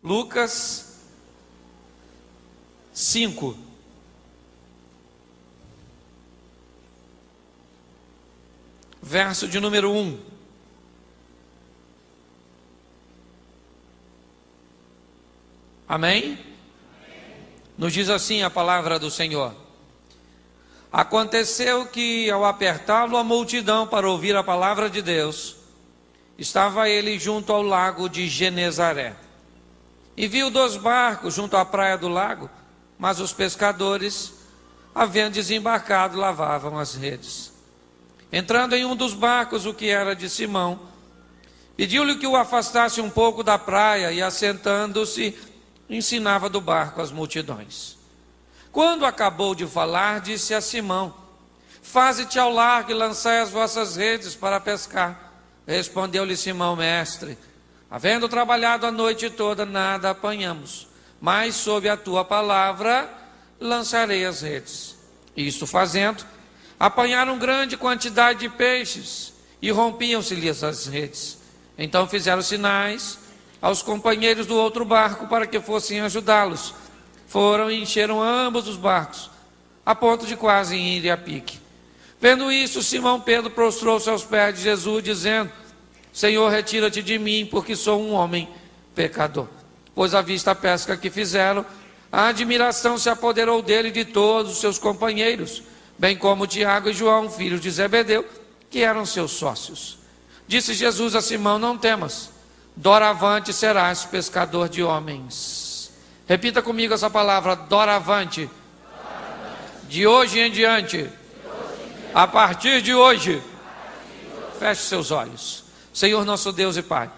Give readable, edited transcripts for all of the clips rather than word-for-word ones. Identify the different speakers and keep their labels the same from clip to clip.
Speaker 1: Lucas 5. Verso de número 1. Amém? Nos diz assim a palavra do Senhor. Aconteceu que, ao apertá-lo a multidão para ouvir a palavra de Deus, estava ele junto ao lago de Genezaré. E viu 2 barcos junto à praia do lago, mas os pescadores, havendo desembarcado, lavavam as redes. Entrando em um dos barcos, o que era de Simão, pediu-lhe que o afastasse um pouco da praia e, assentando-se, ensinava do barco as multidões. Quando acabou de falar, disse a Simão: faze-te ao largo e lançai as vossas redes para pescar. Respondeu-lhe Simão: mestre, havendo trabalhado a noite toda, nada apanhamos, mas sob a tua palavra lançarei as redes. Isto fazendo, apanharam grande quantidade de peixes e rompiam-se-lhes as redes. Então fizeram sinais aos companheiros do outro barco para que fossem ajudá-los. Foram e encheram ambos os barcos, a ponto de quase irem a pique. Vendo isso, Simão Pedro prostrou-se aos pés de Jesus, dizendo: Senhor, retira-te de mim, porque sou um homem pecador. Pois, à vista a pesca que fizeram, a admiração se apoderou dele e de todos os seus companheiros, bem como Tiago e João, filhos de Zebedeu, que eram seus sócios. Disse Jesus a Simão: não temas, doravante serás pescador de homens. Repita comigo essa palavra: doravante. De hoje em diante, a partir de hoje, feche seus olhos. Senhor nosso Deus e Pai,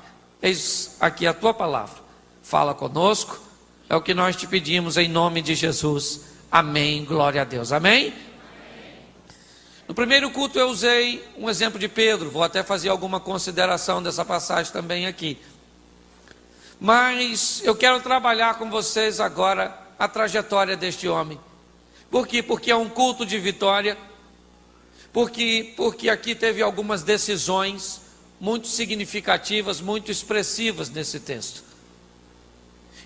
Speaker 1: eis aqui a tua palavra, fala conosco, é o que nós te pedimos em nome de Jesus, amém, glória a Deus, amém? No primeiro culto eu usei um exemplo de Pedro, vou até fazer alguma consideração dessa passagem também aqui, mas eu quero trabalhar com vocês agora a trajetória deste homem. Por quê? Porque é um culto de vitória, porque aqui teve algumas decisões muito significativas, muito expressivas nesse texto.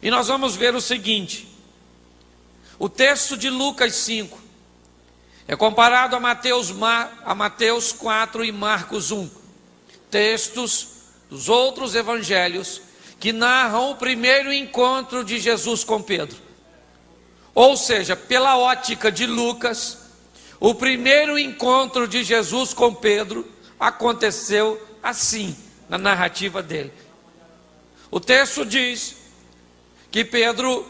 Speaker 1: E nós vamos ver o seguinte: o texto de Lucas 5 é comparado a Mateus 4 e Marcos 1, textos dos outros evangelhos que narram o primeiro encontro de Jesus com Pedro. Ou seja, pela ótica de Lucas, o primeiro encontro de Jesus com Pedro aconteceu assim, na narrativa dele. O texto diz que Pedro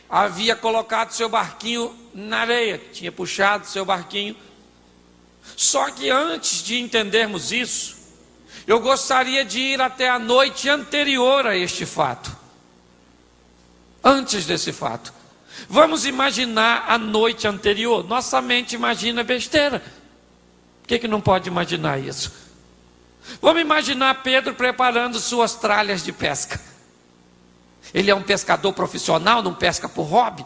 Speaker 1: havia colocado seu barquinho na areia, tinha puxado seu barquinho. Só que antes de entendermos isso, eu gostaria de ir até a noite anterior a este fato. Antes desse fato, vamos imaginar a noite anterior. Nossa mente imagina besteira. Por que não pode imaginar isso? Vamos imaginar Pedro preparando suas tralhas de pesca. Ele é um pescador profissional, não pesca por hobby.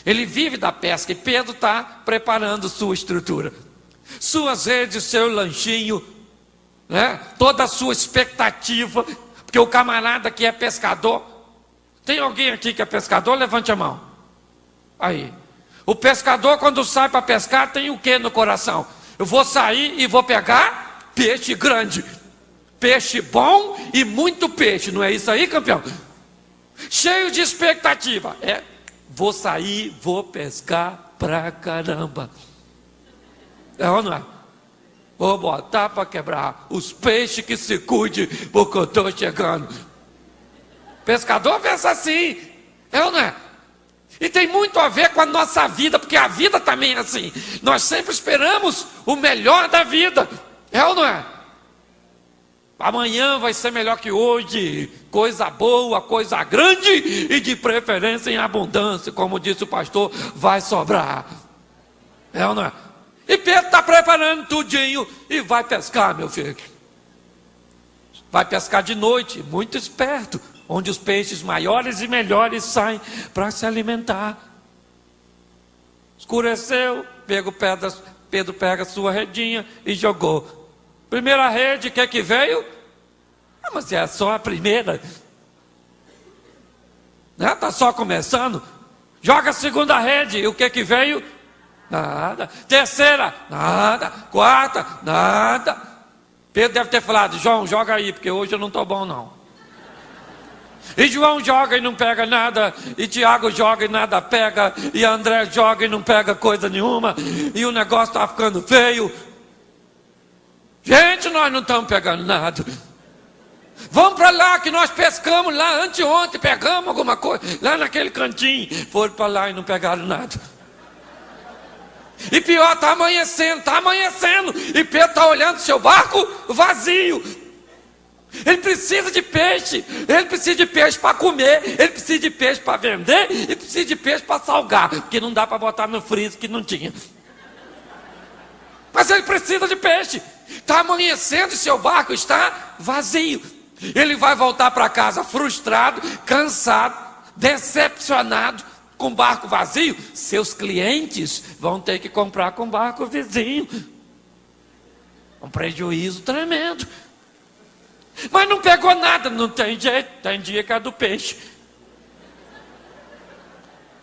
Speaker 1: Ele vive da pesca e Pedro está preparando sua estrutura. Suas redes, seu lanchinho, né? Toda a sua expectativa, porque o camarada que é pescador, tem alguém aqui que é pescador? Levante a mão. Aí, o pescador quando sai para pescar tem o que no coração? Eu vou sair e vou pegar peixe grande, peixe bom e muito peixe, não é isso aí, campeão? Cheio de expectativa, vou sair, vou pescar pra caramba, é ou não é? Vou botar para quebrar os peixes que se cuide, porque eu estou chegando. Pescador pensa assim, é ou não é? E tem muito a ver com a nossa vida, porque a vida também é assim. Nós sempre esperamos o melhor da vida, é ou não é? Amanhã vai ser melhor que hoje, coisa boa, coisa grande e de preferência em abundância, como disse o pastor, vai sobrar, é ou não é? E Pedro está preparando tudinho e vai pescar, meu filho. Vai pescar de noite, muito esperto, onde os peixes maiores e melhores saem para se alimentar. Escureceu, Pedro pega a sua redinha e jogou. Primeira rede, o que veio? Mas é só a primeira. né? Está só começando. Joga a segunda rede, e o que veio? Nada. Terceira, nada. Quarta, nada. Pedro deve ter falado: João, joga aí, porque hoje eu não estou bom não. E João joga e não pega nada, e Tiago joga e nada pega, e André joga e não pega coisa nenhuma, e o negócio está ficando feio. Gente, nós não estamos pegando nada. Vamos para lá que nós pescamos lá anteontem, pegamos alguma coisa, lá naquele cantinho. Foram para lá e não pegaram nada. E pior, está amanhecendo, e Pedro está olhando seu barco vazio. Ele precisa de peixe, para comer, ele precisa de peixe para vender, e precisa de peixe para salgar, porque não dá para botar no freezer que não tinha. Mas ele precisa de peixe. Está amanhecendo e seu barco está vazio. Ele vai voltar para casa frustrado, cansado, decepcionado, com barco vazio. Seus clientes vão ter que comprar com barco vizinho. Um prejuízo tremendo. Mas não pegou nada, não tem jeito, tem dia que é do peixe.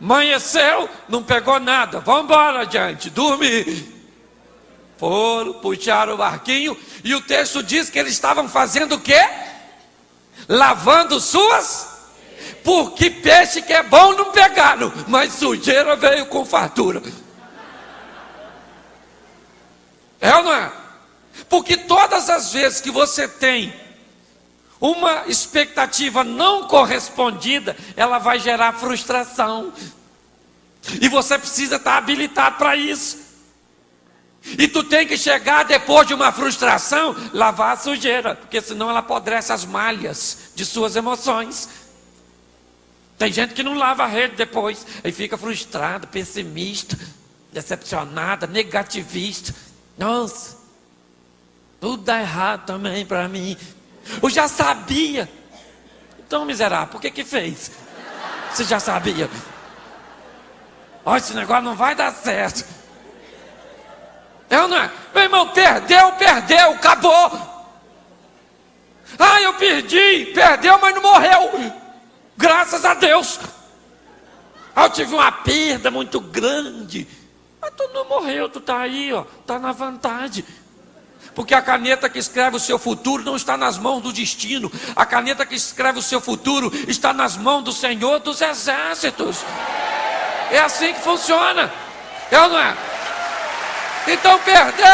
Speaker 1: Amanheceu, não pegou nada, vamos embora, gente, dormir. Foram, puxaram o barquinho, e o texto diz que eles estavam fazendo o quê? Lavando suas, porque peixe que é bom não pegaram, mas sujeira veio com fartura. É ou não é? Porque todas as vezes que você tem uma expectativa não correspondida, ela vai gerar frustração. E você precisa estar habilitado para isso. E tu tem que chegar depois de uma frustração, lavar a sujeira, porque senão ela apodrece as malhas de suas emoções. Tem gente que não lava a rede depois, aí fica frustrado, pessimista, decepcionada, negativista. Nossa, tudo dá errado também para mim. Eu já sabia. Então, miserável, por que fez? Você já sabia. Olha, esse negócio não vai dar certo. Não é? Meu irmão, perdeu, acabou. Ah, eu perdeu, mas não morreu. Graças a Deus. Ah, eu tive uma perda muito grande. Mas tu não morreu, tu está aí, ó, está na vantagem. Porque a caneta que escreve o seu futuro não está nas mãos do destino. A caneta que escreve o seu futuro está nas mãos do Senhor dos Exércitos. É assim que funciona. É ou não é? Então perdeu.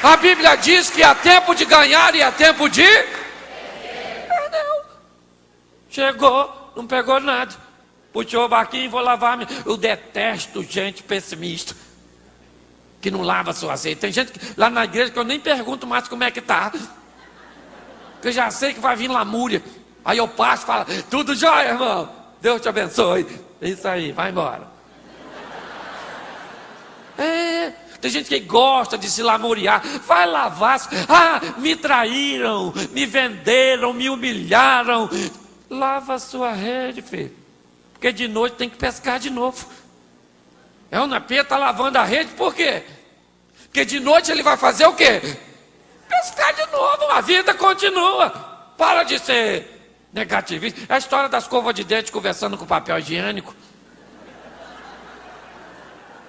Speaker 1: A Bíblia diz que há tempo de ganhar e há tempo de... Perdeu. Chegou, não pegou nada. Puxou o barquinho e vou lavar. Eu detesto gente pessimista que não lava seu azeite. Tem gente lá na igreja que eu nem pergunto mais como é que está, porque eu já sei que vai vir lamúria. Aí eu passo e falo: tudo jóia, irmão, Deus te abençoe. Isso aí, vai embora. Tem gente que gosta de se lamuriar. Vai lavar. Ah, me traíram, me venderam, me humilharam. Lava a sua rede, filho, porque de noite tem que pescar de novo. O Pedro está lavando a rede, por quê? Porque de noite ele vai fazer o quê? Pescar de novo, a vida continua. Para de ser negativista. É a história das escova de dente conversando com papel higiênico.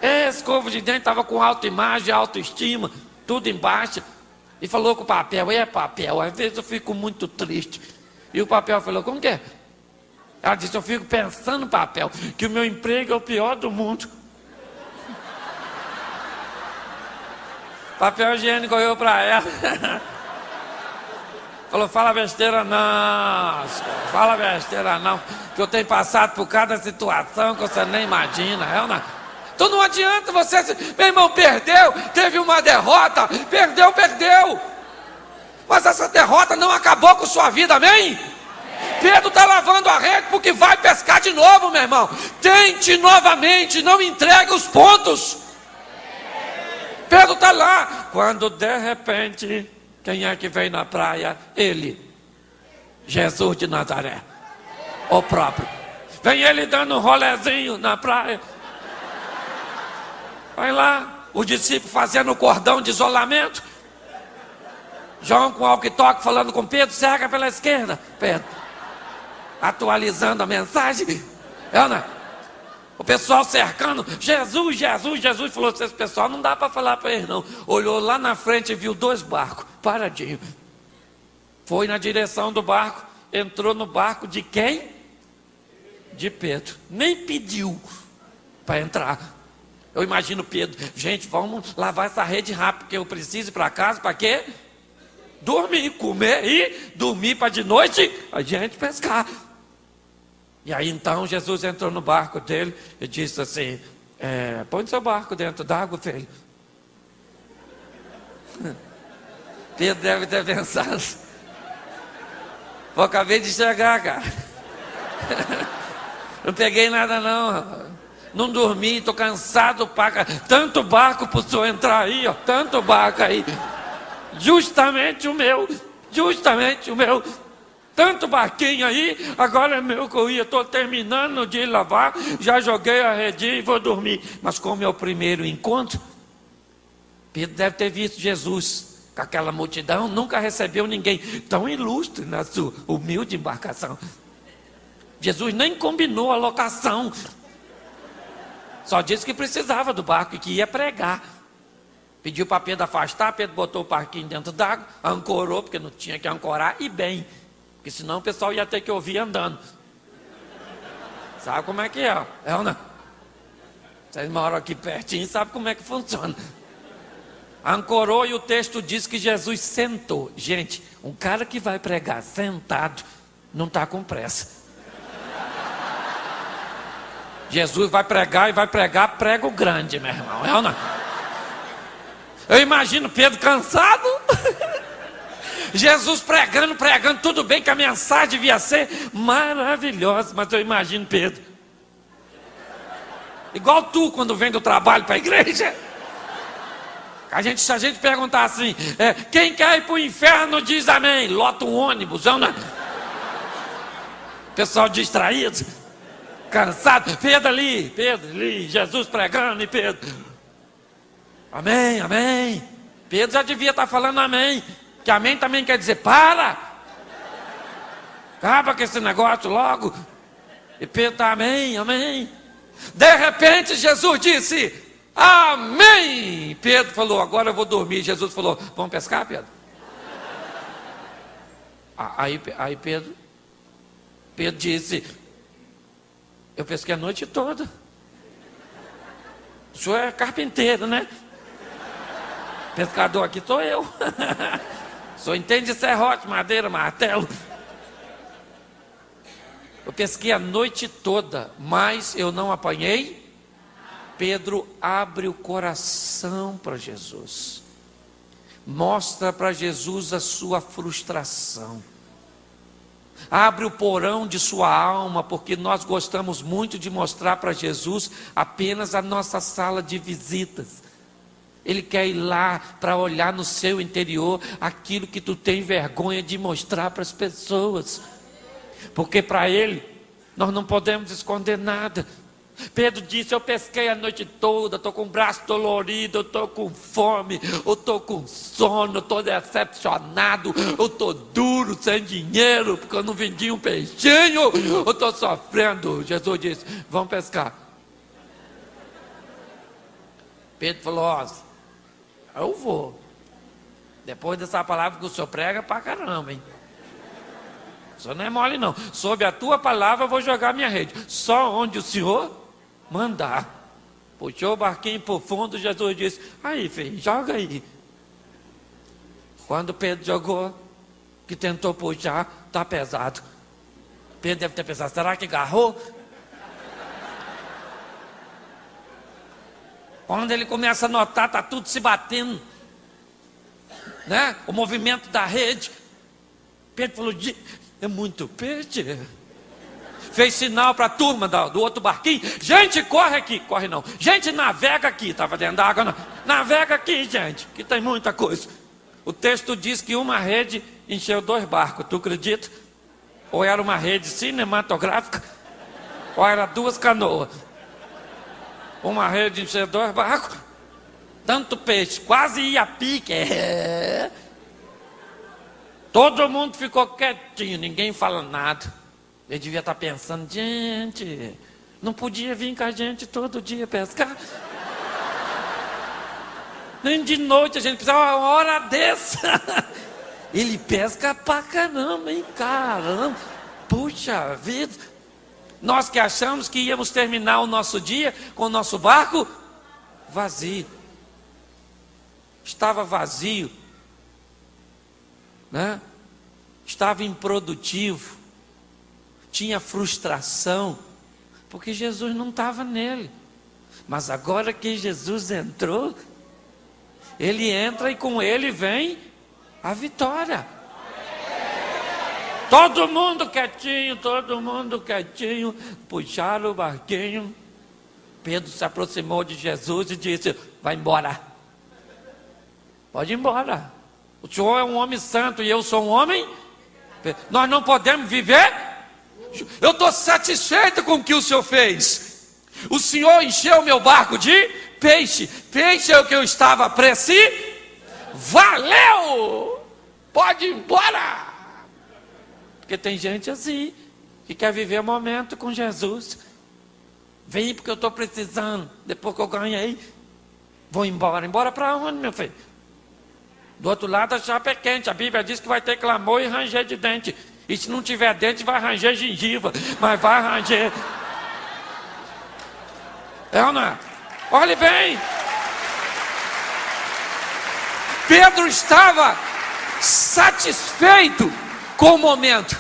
Speaker 1: Esse escova de dente estava com autoimagem, autoestima, tudo embaixo. E falou com o papel: papel, às vezes eu fico muito triste. E o papel falou: como que é? Ela disse: eu fico pensando no papel, que o meu emprego é o pior do mundo. Papel higiênico olhou para ela. Falou: fala besteira não, que eu tenho passado por cada situação que você nem imagina. Então não adianta você... Meu irmão, perdeu, teve uma derrota, perdeu. Mas essa derrota não acabou com sua vida, amém? Pedro está lavando a rede porque vai pescar de novo, meu irmão. Tente novamente, não entregue os pontos. Pedro está lá, quando de repente, quem é que vem na praia? Ele, Jesus de Nazaré, o próprio. Vem ele dando um rolezinho na praia. Vai lá, o discípulo fazendo o cordão de isolamento. João com walkie-talkie falando com Pedro: cega pela esquerda, Pedro. atualizando a mensagem. Ana, o pessoal cercando, Jesus, Jesus, Jesus. Falou, esse pessoal não dá para falar para eles não. Olhou lá na frente e viu 2 barcos, paradinho. Foi na direção do barco, entrou no barco de quem? De Pedro. Nem pediu para entrar. Eu imagino Pedro, gente, vamos lavar essa rede rápido, porque eu preciso ir para casa, para quê? Dormir, comer e dormir para de noite a gente pescar. E aí então Jesus entrou no barco dele e disse assim, põe seu barco dentro d'água, filho. Pedro deve ter pensado, eu acabei de chegar, cara. Não peguei nada não, não dormi, estou cansado, tanto barco para o senhor entrar aí, ó, tanto barco aí. Justamente o meu, tanto barquinho aí, agora é meu que eu ia, estou terminando de lavar, já joguei a redinha e vou dormir. Mas como é o primeiro encontro, Pedro deve ter visto Jesus com aquela multidão, nunca recebeu ninguém tão ilustre na sua humilde embarcação. Jesus nem combinou a locação, só disse que precisava do barco e que ia pregar. Pediu para Pedro afastar, Pedro botou o barquinho dentro d'água, ancorou, porque não tinha que ancorar, e bem, porque senão o pessoal ia ter que ouvir andando. Sabe como é que é? É ou não? Vocês moram aqui pertinho, sabem como é que funciona. Ancorou e o texto diz que Jesus sentou. Gente, um cara que vai pregar sentado, não está com pressa. Jesus vai pregar e vai pregar prego grande, meu irmão, é ou não? Eu imagino Pedro cansado, Jesus pregando, tudo bem que a mensagem devia ser maravilhosa, mas eu imagino Pedro, igual tu quando vem do trabalho para a igreja, se a gente perguntar assim, quem quer ir para o inferno diz amém, lota um ônibus, não, não? Pessoal distraído, cansado, Pedro ali, Jesus pregando e Pedro... Amém, amém. Pedro já devia estar falando amém. Que amém também quer dizer para. Acaba com esse negócio logo. E Pedro está amém, amém. De repente Jesus disse amém. Pedro falou, agora eu vou dormir. Jesus falou, vamos pescar, Pedro? Aí Pedro disse, eu pesquei a noite toda. O senhor é carpinteiro, né? Pescador aqui sou eu. Só entende de serrote, madeira, martelo. Eu pesquei a noite toda, mas eu não apanhei. Pedro abre o coração para Jesus. Mostra para Jesus a sua frustração. Abre o porão de sua alma, porque nós gostamos muito de mostrar para Jesus apenas a nossa sala de visitas. Ele quer ir lá para olhar no seu interior aquilo que tu tem vergonha de mostrar para as pessoas. Porque para ele, nós não podemos esconder nada. Pedro disse, eu pesquei a noite toda, estou com o braço dolorido, eu estou com fome, eu estou com sono, eu estou decepcionado, eu estou duro, sem dinheiro, porque eu não vendi um peixinho, eu estou sofrendo. Jesus disse, vamos pescar. Pedro falou, eu vou. Depois dessa palavra que o senhor prega pra caramba, hein? O senhor não é mole não. Sob a tua palavra eu vou jogar minha rede. Só onde o senhor mandar. Puxou o barquinho pro fundo, Jesus disse, aí filho, joga aí. Quando Pedro jogou, que tentou puxar, tá pesado. Pedro deve ter pensado, será que agarrou? Quando ele começa a notar, está tudo se batendo, né? O movimento da rede. Pedro falou, é muito peixe. Fez sinal para a turma do outro barquinho. Gente, corre aqui. Corre não. Gente, navega aqui. Estava dentro da água, não. Navega aqui, gente, que tem muita coisa. O texto diz que uma rede encheu 2 barcos. Tu acredita? Ou era uma rede cinematográfica, ou era 2 canoas. Uma rede encheu 2 barcos, tanto peixe, quase ia a pique. Todo mundo ficou quietinho, ninguém fala nada. Ele devia estar pensando, gente, não podia vir com a gente todo dia pescar? Nem de noite a gente precisava uma hora dessa. Ele pesca pra caramba, hein? Caramba. Puxa vida. Nós que achamos que íamos terminar o nosso dia com o nosso barco vazio. Estava vazio, né? Estava improdutivo, tinha frustração, porque Jesus não estava nele. Mas agora que Jesus entrou, ele entra e com ele vem a vitória. Todo mundo quietinho, puxaram o barquinho. Pedro se aproximou de Jesus e disse: vai embora, pode ir embora. O senhor é um homem santo e eu sou um homem. Nós não podemos viver. Eu estou satisfeito com o que o senhor fez. O senhor encheu meu barco de peixe. Peixe é o que eu estava precisando. Valeu! Pode ir embora. Porque tem gente assim, que quer viver o momento com Jesus. Vem porque eu estou precisando. Depois que eu ganhei, vou embora. Embora para onde, meu filho? Do outro lado a chapa é quente. A Bíblia diz que vai ter clamor e ranger de dente. E se não tiver dente, vai ranger gengiva. Mas vai ranger. É ou não é? Olhe bem. Pedro estava satisfeito com o momento.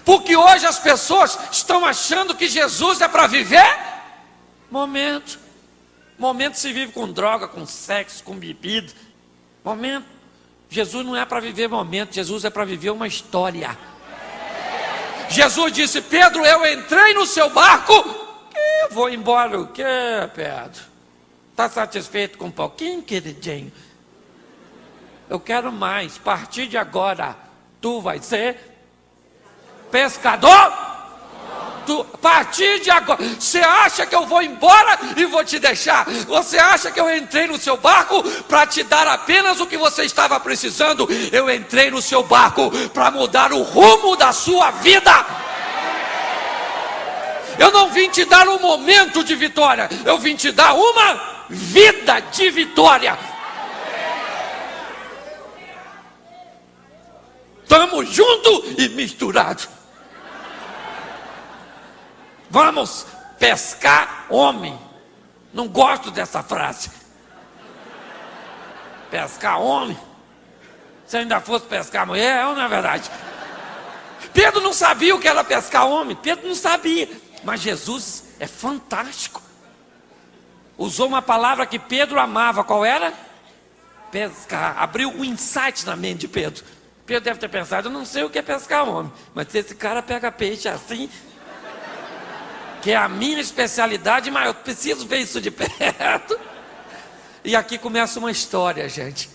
Speaker 1: Porque hoje as pessoas estão achando que Jesus é para viver momento. Momento se vive com droga, com sexo, com bebida. Momento. Jesus não é para viver momento, Jesus é para viver uma história. Jesus disse: Pedro, eu entrei no seu barco e vou embora. O que, Pedro? Está satisfeito com um pouquinho, queridinho? Eu quero mais. A partir de agora, tu vai ser pescador? A partir de agora, você acha que eu vou embora e vou te deixar? Você acha que eu entrei no seu barco para te dar apenas o que você estava precisando? Eu entrei no seu barco para mudar o rumo da sua vida. Eu não vim te dar um momento de vitória, eu vim te dar uma vida de vitória. Estamos juntos e misturados. Vamos pescar homem. Não gosto dessa frase. Pescar homem. Se ainda fosse pescar mulher, não é verdade? Pedro não sabia o que era pescar homem. Pedro não sabia. Mas Jesus é fantástico. Usou uma palavra que Pedro amava. Qual era? Pescar. Abriu um insight na mente de Pedro. Pedro deve ter pensado: eu não sei o que é pescar homem, mas se esse cara pega peixe assim, que é a minha especialidade, mas eu preciso ver isso de perto. E aqui começa uma história, gente,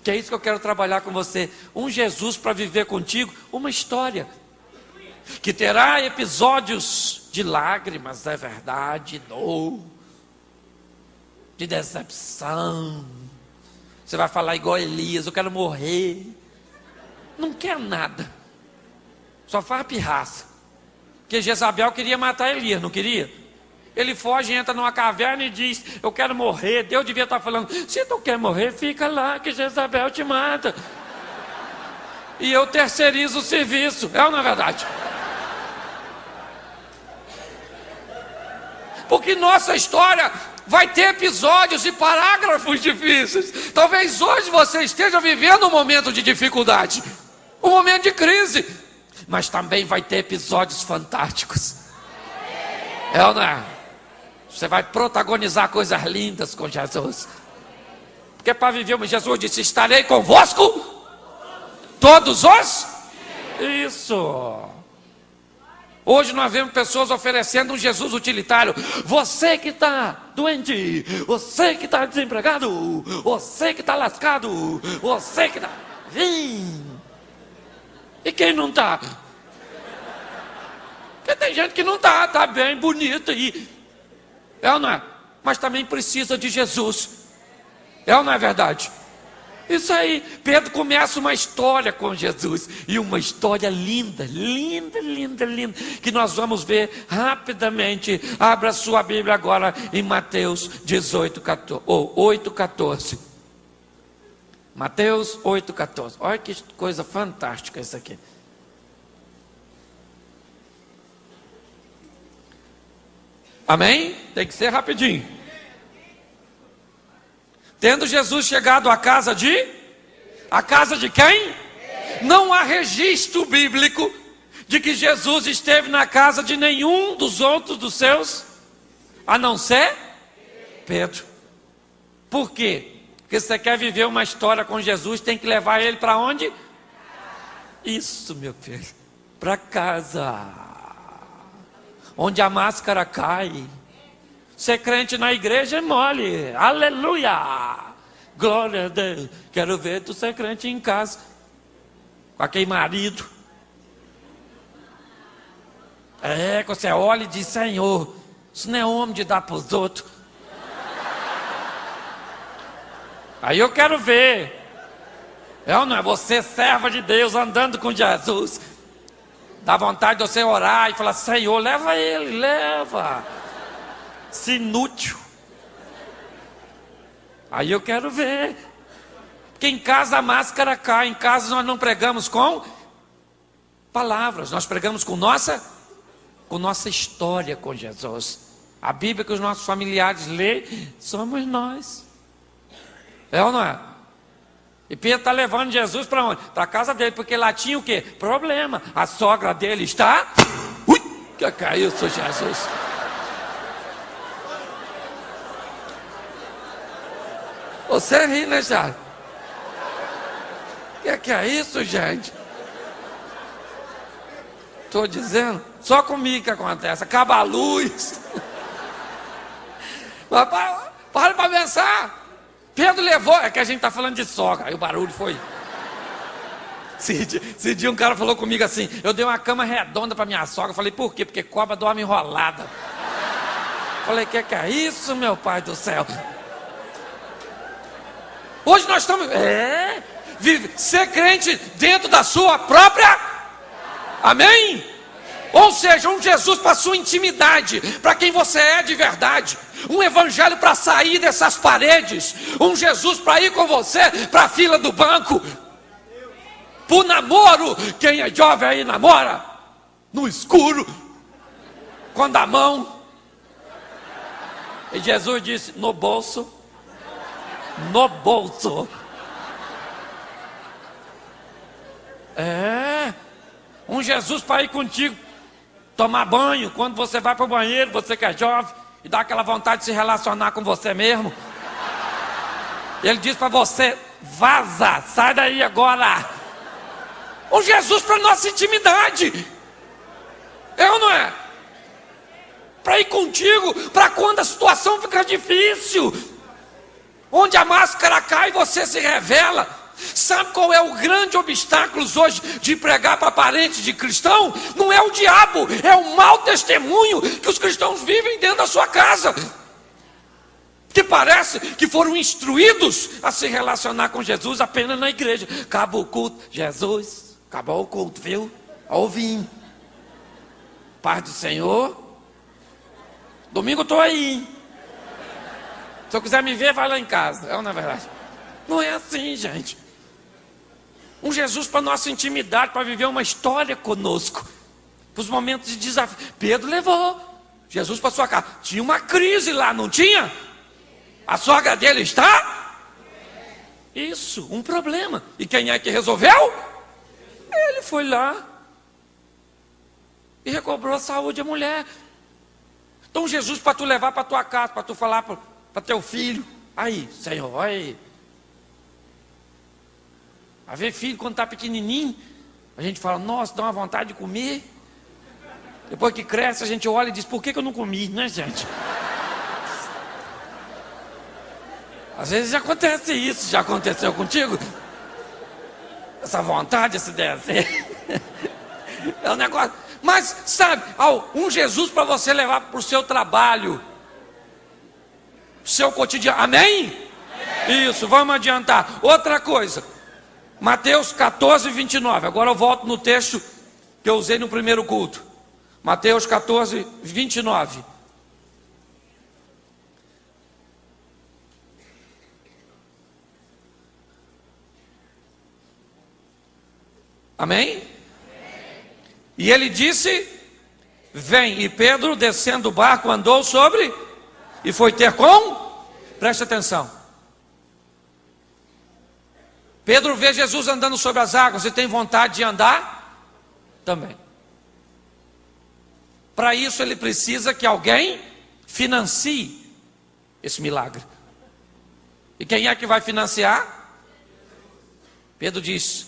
Speaker 1: que é isso que eu quero trabalhar com você. Um Jesus para viver contigo, uma história que terá episódios de lágrimas, é verdade, dor, de decepção. Você vai falar igual Elias: eu quero morrer. Não quer nada, só faz pirraça. Porque Jezabel queria matar Elias, não queria? Ele foge, entra numa caverna e diz: eu quero morrer. Deus devia estar falando: se tu quer morrer, fica lá que Jezabel te mata. E eu terceirizo o serviço. É ou não é verdade? Porque nossa história vai ter episódios e parágrafos difíceis. Talvez hoje você esteja vivendo um momento de dificuldade, um momento de crise, mas também vai ter episódios fantásticos. É ou não é? Você vai protagonizar coisas lindas com Jesus. Porque para viver, Jesus disse: estarei convosco todos os... Isso. Hoje nós vemos pessoas oferecendo um Jesus utilitário. Você que está doente, você que está desempregado, você que está lascado, você que está... Vem. E quem não está? Porque tem gente que não está bem, bonita e... É ou não é? Mas também precisa de Jesus. É ou não é verdade? Isso aí, Pedro começa uma história com Jesus, e uma história linda, linda, linda, linda, que nós vamos ver rapidamente. Abra sua Bíblia agora em Mateus 8,14. Mateus 8,14. Olha que coisa fantástica isso aqui. Amém? Tem que ser rapidinho. Tendo Jesus chegado à casa de... A casa de quem? Não há registro bíblico de que Jesus esteve na casa de nenhum dos outros dos seus, a não ser Pedro. Por quê? Porque se você quer viver uma história com Jesus, tem que levar ele para onde? Isso, meu filho, para casa, onde a máscara cai. Ser crente na igreja é mole, aleluia, glória a Deus. Quero ver tu ser crente em casa, com aquele marido. Que você olha e diz: Senhor, isso não é homem de dar para os outros. Aí eu quero ver. Não é você, serva de Deus, andando com Jesus. Dá vontade de você orar e falar: Senhor, leva ele, leva. Se inútil. Aí eu quero ver. Porque em casa a máscara cai. Em casa nós não pregamos com palavras, nós pregamos com nossa história com Jesus. A Bíblia que os nossos familiares lêem somos nós. É ou não é? E Pedro está levando Jesus para onde? Para a casa dele, porque lá tinha o quê? Problema. A sogra dele está... Ui, que caiu, Senhor Jesus. Você ri, né, Charles? Que é isso, gente? Estou dizendo, só comigo que acontece. Acaba a luz. Mas para pensar. Pedro levou, é que a gente está falando de sogra. Aí o barulho foi. Esse dia um cara falou comigo assim: eu dei uma cama redonda para minha sogra. Eu falei: por quê? Porque cobra dorme enrolada. Eu falei: que é isso, meu pai do céu? Hoje nós estamos... ser crente dentro da sua própria... Amém? Ou seja, um Jesus para a sua intimidade, para quem você é de verdade. Um evangelho para sair dessas paredes. Um Jesus para ir com você para a fila do banco. Para o namoro. Quem é jovem aí namora no escuro, com a mão. E Jesus disse: no bolso. No bolso. Um Jesus para ir contigo tomar banho, quando você vai para o banheiro, você que é jovem, e dá aquela vontade de se relacionar com você mesmo. Ele diz para você: vaza, sai daí agora. Um Jesus para nossa intimidade. É ou não é? Para ir contigo, para quando a situação fica difícil, onde a máscara cai e você se revela. Sabe qual é o grande obstáculo hoje de pregar para parentes de cristão? Não é o diabo, é o mau testemunho que os cristãos vivem dentro da sua casa, que parece que foram instruídos a se relacionar com Jesus apenas na igreja. Acabou o culto, Jesus, acabou o culto, viu? Ouvi. Paz do Senhor. Domingo eu estou aí. Se eu quiser me ver, vai lá em casa. É ou não é verdade? Não é assim, gente. Um Jesus para nossa intimidade, para viver uma história conosco, para os momentos de desafio. Pedro levou Jesus para sua casa. Tinha uma crise lá, não tinha? A sogra dele está? Isso, um problema. E quem é que resolveu? Ele foi lá e recobrou a saúde da mulher. Então Jesus para tu levar para tua casa, para tu falar para teu filho: aí, Senhor, aí. A ver filho quando está pequenininho, a gente fala: nossa, dá uma vontade de comer. Depois que cresce, a gente olha e diz: por que eu não comi, né, gente? Às vezes acontece isso. Já aconteceu contigo? Essa vontade, esse desejo. É um negócio. Mas, sabe, um Jesus para você levar para o seu trabalho, para o seu cotidiano. Amém? Isso, vamos adiantar. Outra coisa, Mateus 14, 29. Agora eu volto no texto que eu usei no primeiro culto. Mateus 14, 29. Amém? E ele disse: vem. E Pedro, descendo do barco, andou sobre e foi ter com. Preste atenção. Pedro vê Jesus andando sobre as águas e tem vontade de andar também. Para isso ele precisa que alguém financie esse milagre. E quem é que vai financiar? Pedro diz: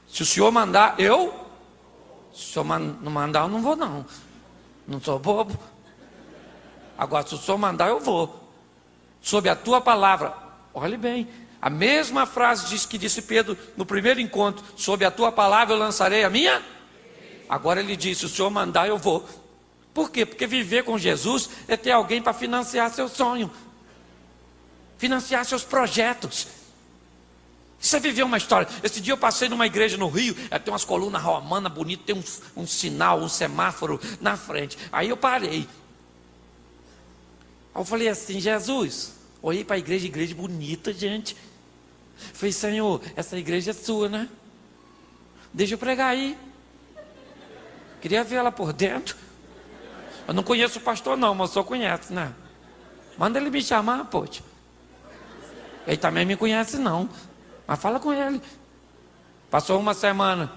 Speaker 1: se o senhor mandar, eu. Se o senhor não mandar, eu não vou não. Não sou bobo. Agora, se o senhor mandar, eu vou. Sob a tua palavra. Olhe bem. A mesma frase diz que disse Pedro no primeiro encontro: sob a tua palavra eu lançarei a minha. Agora ele diz: se o senhor mandar, eu vou. Por quê? Porque viver com Jesus é ter alguém para financiar seu sonho, financiar seus projetos. Isso é viver uma história. Esse dia eu passei numa igreja no Rio, tem umas colunas romanas bonitas, tem um sinal, um semáforo na frente. Aí eu parei. Aí eu falei assim: Jesus, olhei para a igreja bonita, gente. Falei: Senhor, essa igreja é sua, né? Deixa eu pregar aí. Queria ver ela por dentro. Eu não conheço o pastor não, mas o senhor conhece, né? Manda ele me chamar, poxa. Ele também me conhece não. Mas fala com ele. Passou uma semana.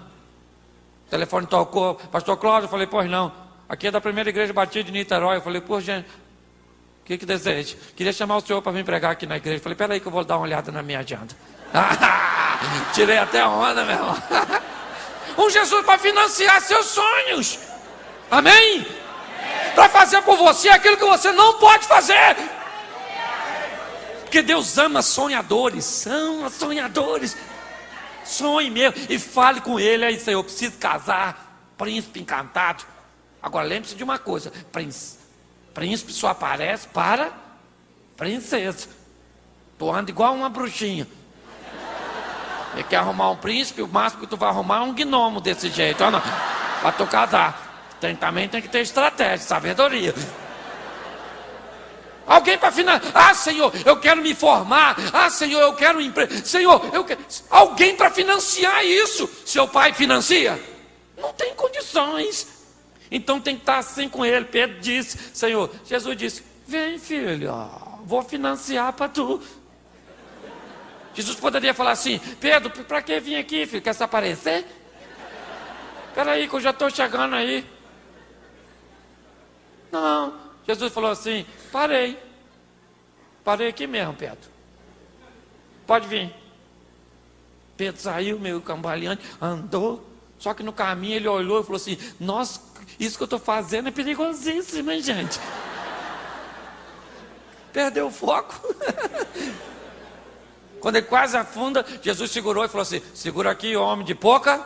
Speaker 1: O telefone tocou. Pastor Cláudio, eu falei: pois não. Aqui é da primeira igreja batida de Niterói. Eu falei: pô, gente, o que deseja? Queria chamar o senhor para vir pregar aqui na igreja. Eu falei: peraí que eu vou dar uma olhada na minha agenda. Tirei até a onda, meu irmão. Um Jesus para financiar seus sonhos. Amém? Para fazer por você aquilo que você não pode fazer. Porque Deus ama sonhadores. Ama sonhadores. Sonhe mesmo. E fale com ele aí: Senhor, eu preciso casar. Príncipe encantado. Agora lembre-se de uma coisa: príncipe só aparece para princesa. Tu anda igual uma bruxinha. Você quer arrumar um príncipe, o máximo que tu vai arrumar é um gnomo desse jeito. Olha, para tu casar. Também tem que ter estratégia, sabedoria. Alguém para financiar. Ah, Senhor, eu quero me formar. Ah, Senhor, eu quero um emprego. Senhor, eu quero. Alguém para financiar isso. Seu pai financia? Não tem condições. Então tem que estar assim com ele. Pedro disse: Senhor, Jesus disse: vem, filho, vou financiar para tu. Jesus poderia falar assim: Pedro, para que vir aqui, filho? Quer se aparecer? Espera aí que eu já estou chegando aí. Não, Jesus falou assim: parei aqui mesmo, Pedro, pode vir. Pedro saiu meio cambaleante, andou, só que no caminho ele olhou e falou assim: nossa, isso que eu estou fazendo é perigosíssimo, hein, gente? Perdeu o foco. Quando ele quase afunda, Jesus segurou e falou assim: segura aqui, homem de pouca.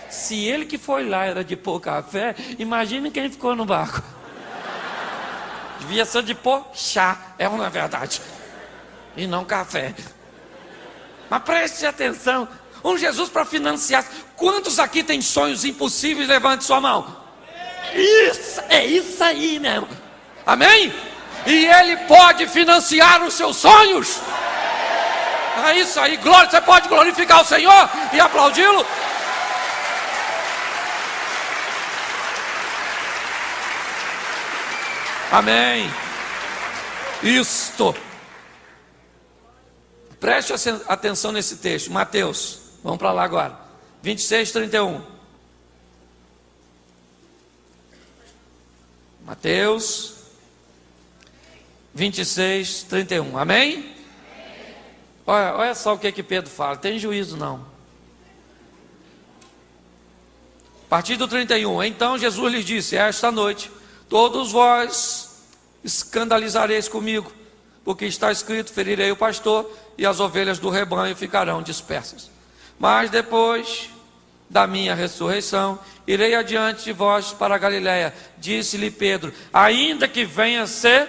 Speaker 1: Se ele que foi lá era de pouca fé, imagine quem ficou no barco. Devia ser de pôr chá, é uma verdade, e não café. Mas preste atenção: um Jesus para financiar. Quantos aqui tem sonhos impossíveis? Levante sua mão. Isso, é isso aí mesmo. Amém? E ele pode financiar os seus sonhos. É isso aí, glória. Você pode glorificar o Senhor e aplaudi-lo? Amém. Isto. Preste atenção nesse texto, Mateus. Vamos para lá agora. 26, 31. Mateus 26, 31. Amém? Olha só o que Pedro fala. Tem juízo não. A partir do 31. Então Jesus lhes disse: esta noite todos vós escandalizareis comigo, porque está escrito: ferirei o pastor e as ovelhas do rebanho ficarão dispersas. Mas depois da minha ressurreição, irei adiante de vós para a Galiléia. Disse-lhe Pedro: ainda que venha ser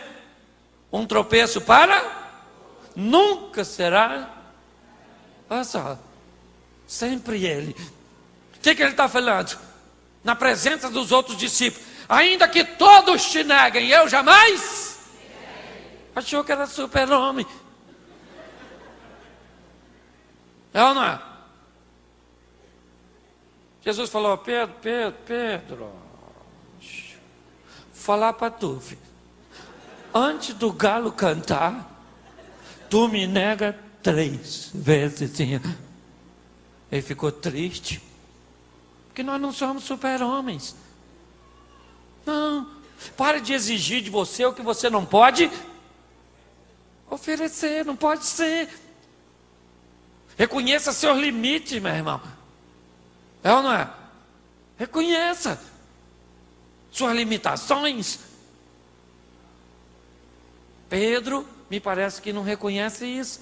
Speaker 1: um tropeço para... nunca será. Olha só, sempre Ele. O que ele está falando? Na presença dos outros discípulos: ainda que todos te neguem, eu jamais. Achou que era super-homem. É ou não é? Jesus falou: Pedro, falar para tu, filho. Antes do galo cantar, tu me nega 3 vezes. Ele ficou triste, porque nós não somos super-homens. Não, pare de exigir de você o que você não pode oferecer, não pode ser. Reconheça seus limites, meu irmão. É ou não é? Reconheça suas limitações. Pedro, me parece que não reconhece isso,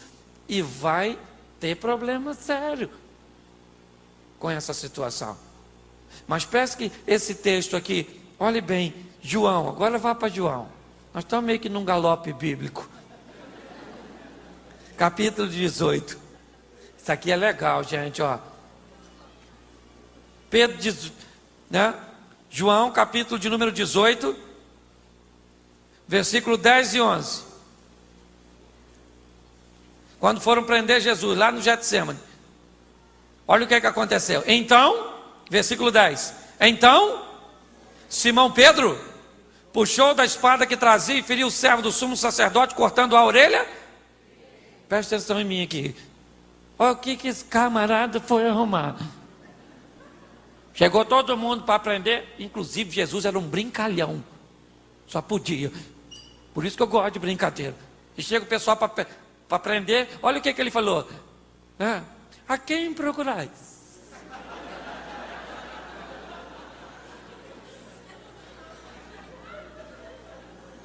Speaker 1: e vai ter problema sério com essa situação. Mas peço que esse texto aqui, olhe bem, João, agora vá para João. Nós estamos meio que num galope bíblico. Capítulo 18. Isso aqui é legal, gente, ó. Pedro diz, né? João, capítulo de número 18, versículo 10 e 11. Quando foram prender Jesus lá no Getsemane, olha o que aconteceu. Então, versículo 10. Então, Simão Pedro puxou da espada que trazia e feriu o servo do sumo sacerdote, cortando a orelha. Presta atenção em mim aqui. Olha o que esse camarada foi arrumar. Chegou todo mundo para aprender, inclusive Jesus era um brincalhão. Só podia. Por isso que eu gosto de brincadeira. E chega o pessoal para aprender, olha o que ele falou. A quem procurais?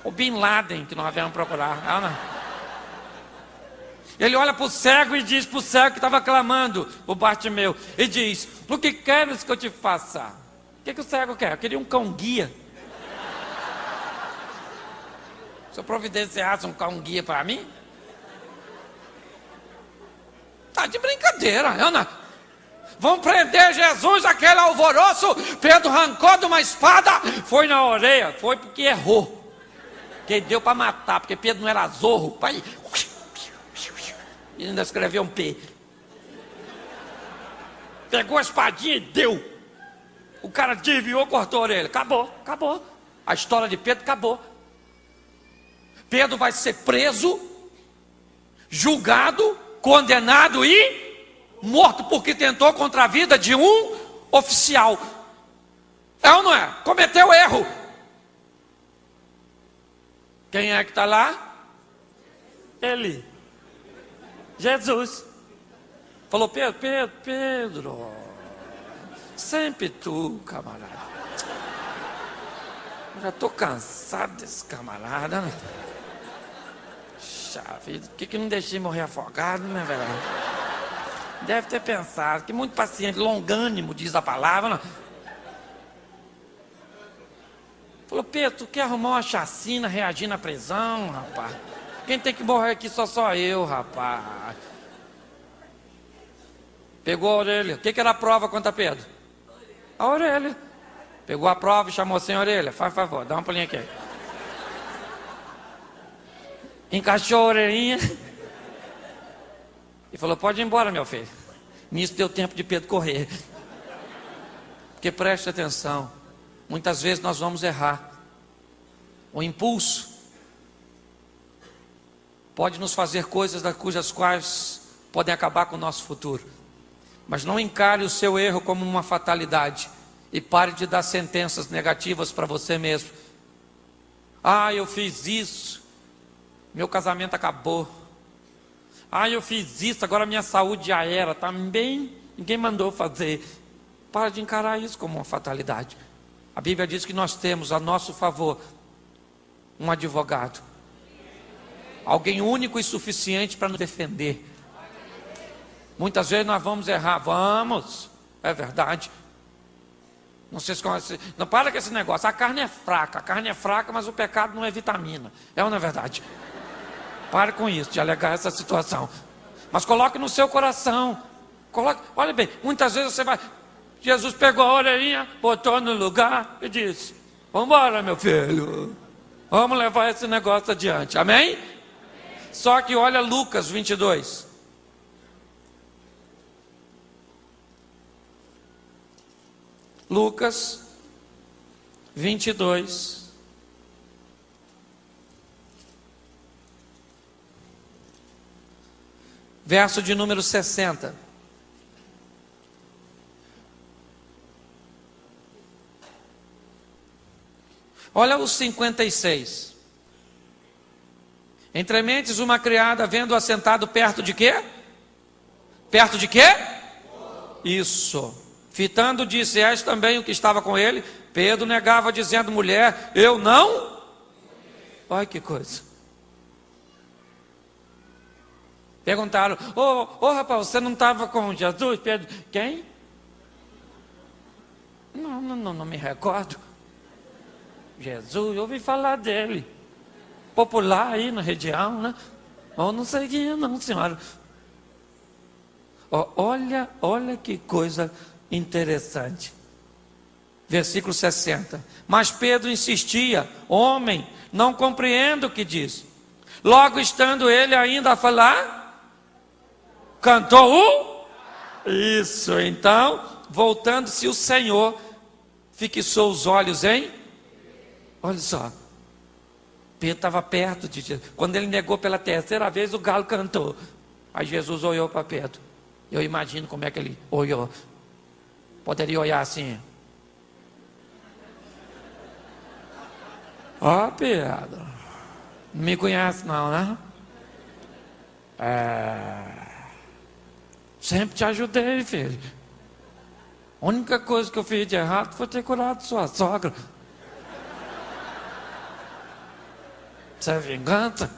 Speaker 1: O Bin Laden que nós viemos procurar. Não. Ele olha para o cego e diz para o cego que estava clamando, o Bartimeu, e diz: o que queres que eu te faça? O que o cego quer? Eu queria um cão guia. Se eu providenciasse um cão guia para mim? Tá de brincadeira, Ana. Vão prender Jesus, aquele alvoroço. Pedro arrancou de uma espada, foi na orelha, foi porque errou. Que deu para matar, porque Pedro não era zorro. Pai. E ainda escreveu um P. Pegou a espadinha e deu. O cara desviou, cortou a orelha. Acabou. A história de Pedro acabou. Pedro vai ser preso, julgado, condenado e morto porque tentou contra a vida de um oficial. É ou não é? Cometeu erro. Quem é que está lá? Ele. Jesus. Falou: Pedro, sempre tu, camarada. Eu já estou cansado desse camarada, né? Vida, por que não deixei morrer afogado, né, velho? Deve ter pensado, que muito paciente, longânimo, diz a palavra, né? Falou: Pedro, tu quer arrumar uma chacina, reagir na prisão, rapaz? Quem tem que morrer aqui só eu, rapaz. Pegou a orelha. O que era a prova contra Pedro? A orelha. Pegou a prova e chamou sem orelha. Faz favor, dá uma palhinha aqui. Encaixou a orelhinha e falou: pode ir embora, meu filho. Nisso deu tempo de Pedro correr. Porque preste atenção, muitas vezes nós vamos errar. O impulso pode nos fazer coisas cujas quais podem acabar com o nosso futuro. Mas não encare o seu erro como uma fatalidade e pare de dar sentenças negativas para você mesmo. Eu fiz isso, meu casamento acabou. Eu fiz isso, agora minha saúde já era, também ninguém mandou fazer. Para de encarar isso como uma fatalidade. A Bíblia diz que nós temos a nosso favor um advogado, alguém único e suficiente para nos defender. Muitas vezes nós vamos errar, é verdade. Não sei se conhece, não para com esse negócio. A carne é fraca, mas o pecado não é vitamina. É ou não é verdade? Pare com isso, de alegar essa situação. Mas coloque no seu coração. Olha bem, muitas vezes você vai... Jesus pegou a orelhinha, botou no lugar e disse: vamos embora, meu filho. Vamos levar esse negócio adiante. Amém? Só que olha Lucas 22. Lucas 22. Verso de número 60. Olha os 56. Entre mentes, uma criada, vendo assentado perto de quê? Perto de quê? Isso. Fitando, disse: és também o que estava com ele? Pedro negava, dizendo: mulher, eu não. Olha que coisa. Perguntaram: ô rapaz, você não estava com Jesus? Pedro: quem? Não me recordo. Jesus, eu ouvi falar dele. Popular aí na região, né? Eu não sei quem é não, senhora. Olha que coisa interessante. Versículo 60. Mas Pedro insistia: homem, não compreendo o que diz. Logo, estando ele ainda a falar, cantou Isso, então, voltando-se o Senhor, fixou os olhos em... Olha só, Pedro estava perto de Jesus. Quando ele negou pela terceira vez, o galo cantou. Aí Jesus olhou para Pedro. Eu imagino como é que ele olhou. Poderia olhar assim. Ó, Pedro, não me conhece não, né? Sempre te ajudei, filho. A única coisa que eu fiz de errado foi ter curado sua sogra. Isso é vingança?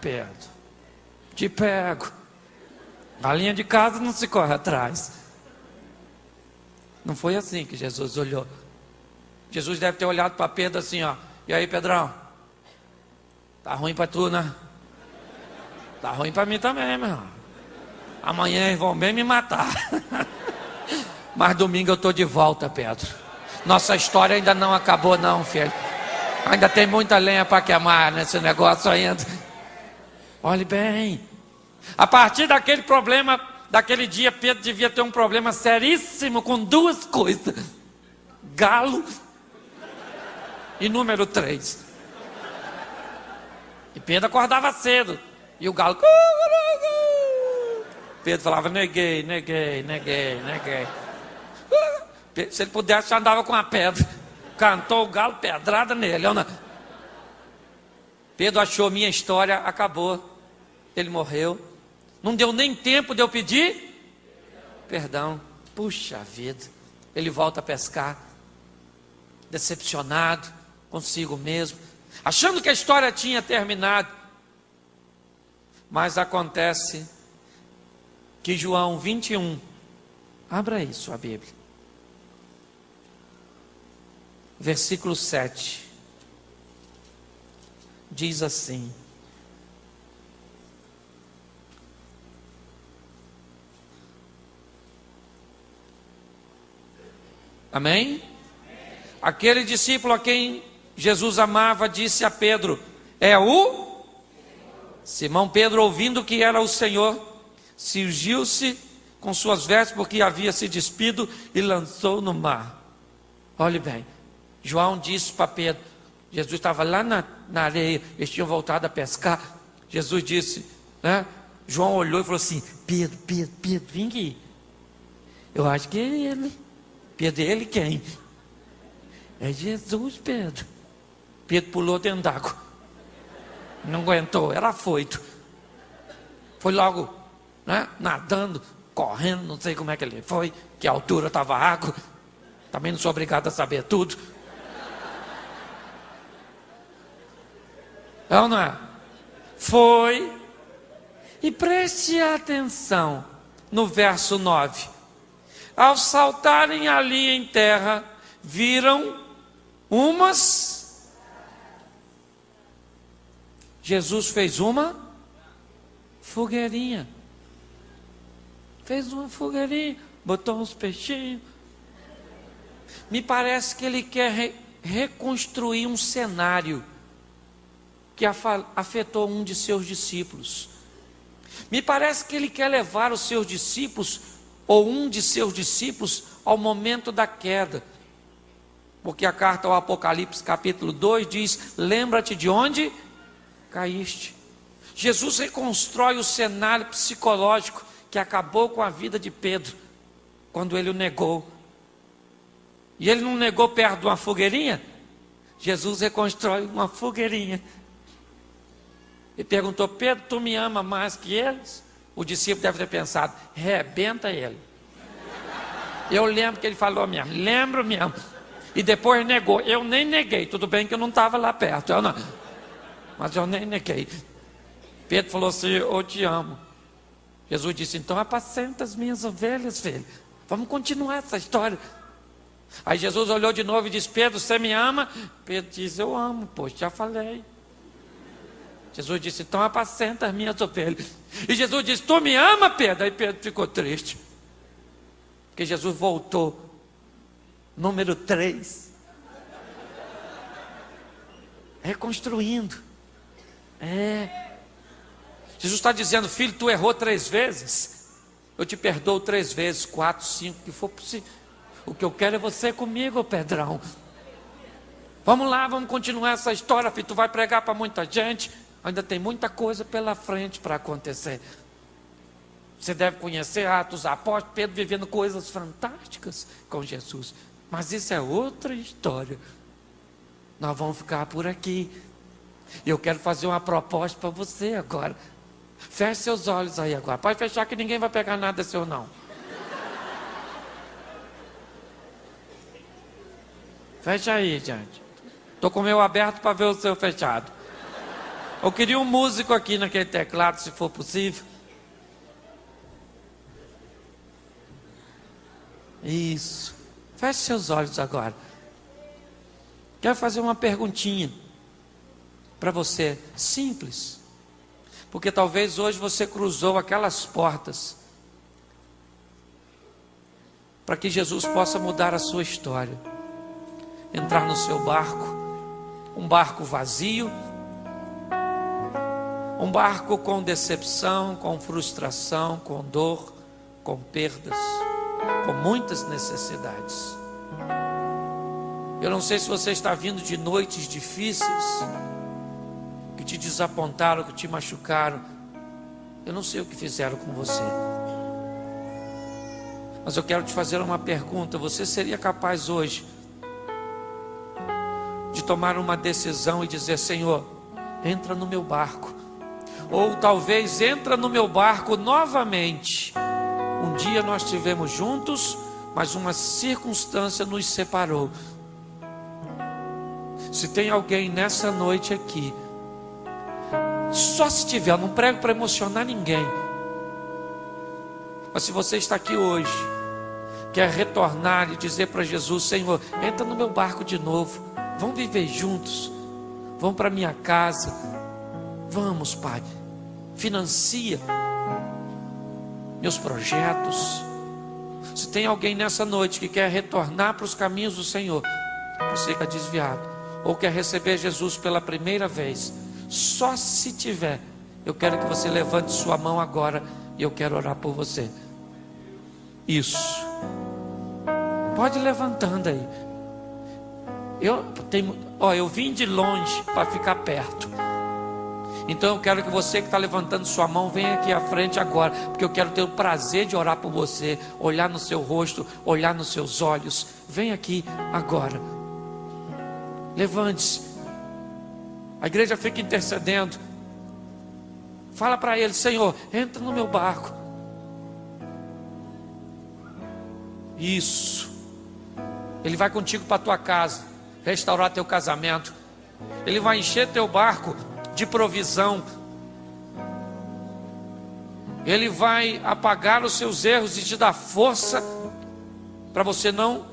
Speaker 1: Pedro, te pego. Galinha de casa não se corre atrás. Não foi assim que Jesus olhou. Jesus deve ter olhado para Pedro assim, ó. E aí, Pedrão? Tá ruim para tu, né? Tá ruim para mim também, meu irmão. Amanhã eles vão bem me matar. Mas domingo eu estou de volta, Pedro. Nossa história ainda não acabou não, filho. Ainda tem muita lenha para queimar nesse negócio ainda. Olhe bem. A partir daquele problema, daquele dia, Pedro devia ter um problema seríssimo com duas coisas: galo e número 3. E Pedro acordava cedo. E o galo... Pedro falava: neguei. Se ele pudesse, já andava com a pedra. Cantou o galo, pedrada nele. Pedro achou: minha história acabou. Ele morreu. Não deu nem tempo de eu pedir perdão. Puxa vida. Ele volta a pescar, decepcionado consigo mesmo, achando que a história tinha terminado. Mas acontece que João 21, abra aí sua Bíblia, versículo 7, diz assim: amém? Aquele discípulo a quem Jesus amava disse a Pedro: é o... Simão Pedro, ouvindo que era o Senhor, cingiu-se com suas vestes, porque havia se despido, e lançou no mar. Olhe bem, João disse para Pedro, Jesus estava lá na areia, eles tinham voltado a pescar. Jesus disse, né? João olhou e falou assim: Pedro, vem aqui. Eu acho que é ele. Pedro, ele quem? É Jesus, Pedro. Pedro pulou dentro d'água. Não aguentou, era afoito. Foi logo, né, nadando, correndo, não sei como é que ele foi, que a altura estava água. Também não sou obrigado a saber tudo. É ou não é? Foi. E preste atenção no verso 9. Ao saltarem ali em terra, viram umas... Jesus fez uma fogueirinha. Fez uma fogueirinha, botou uns peixinhos. Me parece que ele quer reconstruir um cenário que afetou um de seus discípulos. Me parece que ele quer levar os seus discípulos, ou um de seus discípulos, ao momento da queda. Porque a carta ao Apocalipse capítulo 2 diz: lembra-te de onde caíste. Jesus reconstrói o cenário psicológico que acabou com a vida de Pedro, quando ele o negou. E ele não negou perto de uma fogueirinha? Jesus reconstrói uma fogueirinha. E perguntou: Pedro, tu me ama mais que eles? O discípulo deve ter pensado: rebenta ele. Eu lembro que ele falou mesmo, lembro mesmo. E depois negou. Eu nem neguei, tudo bem que eu não estava lá perto, eu não. Mas eu nem neguei. Pedro falou assim: eu te amo. Jesus disse: então apacenta as minhas ovelhas, filho. Vamos continuar essa história. Aí Jesus olhou de novo e disse: Pedro, você me ama? Pedro disse: eu amo, pois já falei. Jesus disse: então apacenta as minhas ovelhas. E Jesus disse: tu me ama, Pedro? Aí Pedro ficou triste, porque Jesus voltou. Número 3. Reconstruindo. Jesus está dizendo: filho, tu errou 3 vezes, eu te perdoo 3 vezes, 4, 5, que for possível. O que eu quero é você comigo, Pedrão. Vamos lá, vamos continuar essa história, filho. Tu vai pregar para muita gente. Ainda tem muita coisa pela frente para acontecer. Você deve conhecer Atos dos Apóstolos, Pedro vivendo coisas fantásticas com Jesus. Mas isso é outra história. Nós vamos ficar por aqui. Eu quero fazer uma proposta para você agora. Feche seus olhos aí agora. Pode fechar que ninguém vai pegar nada seu não. Fecha aí, gente. Estou com o meu aberto para ver o seu fechado. Eu queria um músico aqui naquele teclado, se for possível. Isso. Feche seus olhos agora. Quero fazer uma perguntinha para você, simples. Porque talvez hoje você cruzou aquelas portas para que Jesus possa mudar a sua história. Entrar no seu barco, um barco vazio, um barco com decepção, com frustração, com dor, com perdas, com muitas necessidades. Eu não sei se você está vindo de noites difíceis, que te desapontaram, que te machucaram. Eu não sei o que fizeram com você. Mas eu quero te fazer uma pergunta: você seria capaz hoje de tomar uma decisão e dizer: Senhor, entra no meu barco? Ou talvez entra no meu barco novamente. Um dia nós estivemos juntos, mas uma circunstância nos separou. Se tem alguém nessa noite aqui, só se tiver, eu não prego para emocionar ninguém, mas se você está aqui hoje, quer retornar e dizer para Jesus: Senhor, entra no meu barco de novo, vamos viver juntos, vamos para minha casa, vamos, Pai, financia meus projetos. Se tem alguém nessa noite que quer retornar para os caminhos do Senhor, você que está desviado, ou quer receber Jesus pela primeira vez, só se tiver, eu quero que você levante sua mão agora e eu quero orar por você. Isso. Pode ir levantando aí. Eu vim de longe para ficar perto. Então eu quero que você que está levantando sua mão venha aqui à frente agora, porque eu quero ter o prazer de orar por você, olhar no seu rosto, olhar nos seus olhos. Vem aqui agora. Levante-se. A igreja fica intercedendo. Fala para ele: Senhor, entra no meu barco. Isso. Ele vai contigo para a tua casa, restaurar teu casamento. Ele vai encher teu barco de provisão. Ele vai apagar os seus erros e te dar força para você não,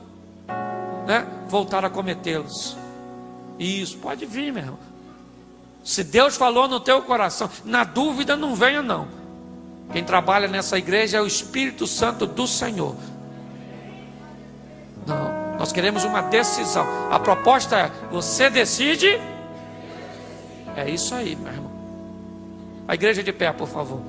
Speaker 1: voltar a cometê-los. Isso, pode vir, meu irmão. Se Deus falou no teu coração, na dúvida não venha não. Quem trabalha nessa igreja é o Espírito Santo do Senhor. Não, nós queremos uma decisão. A proposta é, você decide. É isso aí, meu irmão. A igreja de pé, por favor.